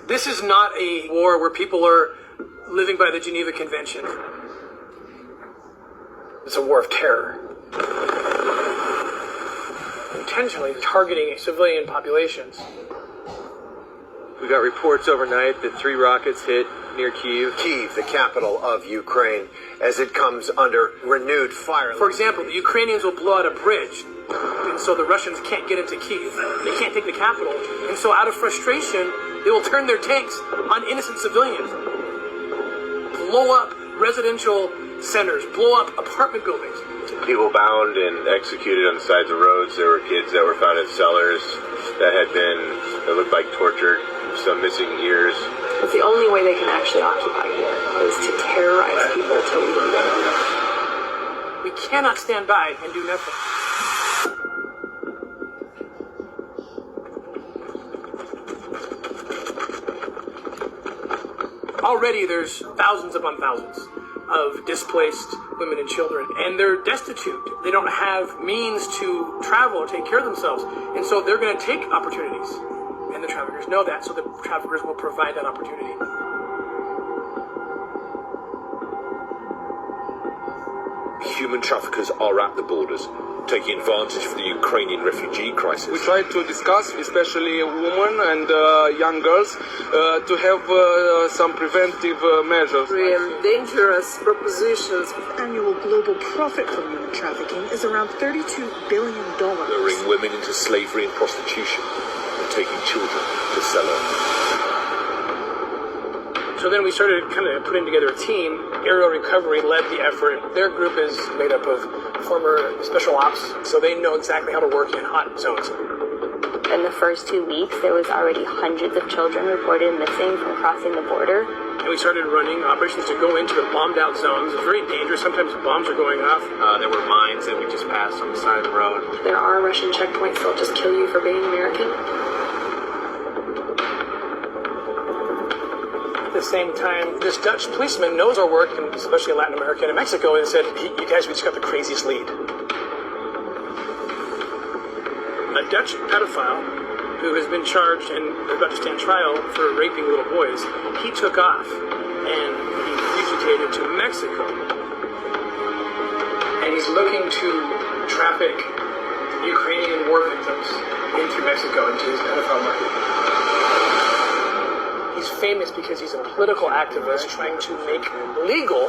This is not a war where people are living by the Geneva Convention. It's a war of terror. Intentionally targeting civilian populations. We got reports overnight that 3 rockets hit near Kyiv. Kyiv, the capital of Ukraine, as it comes under renewed fire. For example, the Ukrainians will blow out a bridge, and so the Russians can't get into Kyiv. They can't take the capital. And so out of frustration, they will turn their tanks on innocent civilians. Blow up residential centers, blow up apartment buildings. People bound and executed on the sides of roads. There were kids that were found in cellars that looked like tortured, some missing ears. It's the only way they can actually occupy here is to terrorize people till we leave them. We cannot stand by and do nothing. Already there's thousands upon thousands of displaced women and children, and they're destitute. They don't have means to travel or take care of themselves, and so they're going to take opportunities. And the traffickers know that, so the traffickers will provide that opportunity. Human traffickers are at the borders, taking advantage of the Ukrainian refugee crisis. We try to discuss, especially women and young girls, to have some preventive measures. Dangerous propositions. Annual global profit from human trafficking is around $32 billion. Luring women into slavery and prostitution, and taking children to sell them. So then we started kind of putting together a team. Aerial Recovery led the effort. Their group is made up of former special ops, so they know exactly how to work in hot zones. In the first 2 weeks, there was already hundreds of children reported missing from crossing the border. And we started running operations to go into the bombed out zones. It's very dangerous. Sometimes bombs are going off. There were mines that we just passed on the side of the road. There are Russian checkpoints that'll just kill you for being American. At the same time, this Dutch policeman knows our work, and especially in Latin America and in Mexico, and said, you guys, we just got the craziest lead. A Dutch pedophile who has been charged and is about to stand trial for raping little boys, he took off and he fugitated to Mexico. And he's looking to traffic Ukrainian war victims into Mexico, into his pedophile market. He's famous because he's a political activist trying to make legal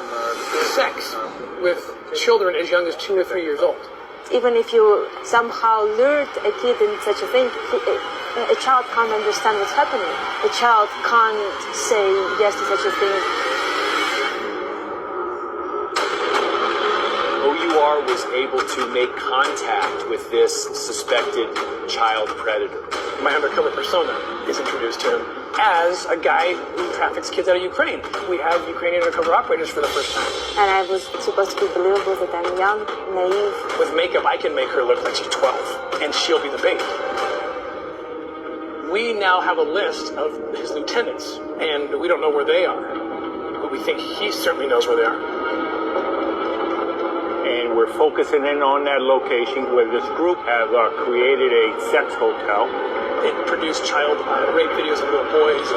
sex with children as young as 2 or 3 years old. Even if you somehow lured a kid in such a thing, a child can't understand what's happening. A child can't say yes to such a thing. OUR was able to make contact with this suspected child predator. My undercover persona is introduced to him as a guy who traffics kids out of Ukraine. We have Ukrainian undercover operators for the first time. And I was supposed to be believable that I'm young, naive. With makeup, I can make her look like she's 12, and she'll be the bait. We now have a list of his lieutenants, and we don't know where they are. But we think he certainly knows where they are. And we're focusing in on that location where this group has created a sex hotel. They produce child rape videos of little boys.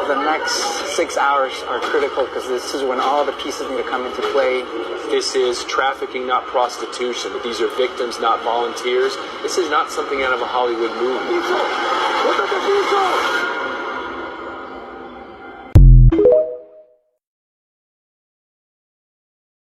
The next 6 hours are critical because this is when all the pieces need to come into play. This is trafficking, not prostitution. These are victims, not volunteers. This is not something out of a Hollywood movie.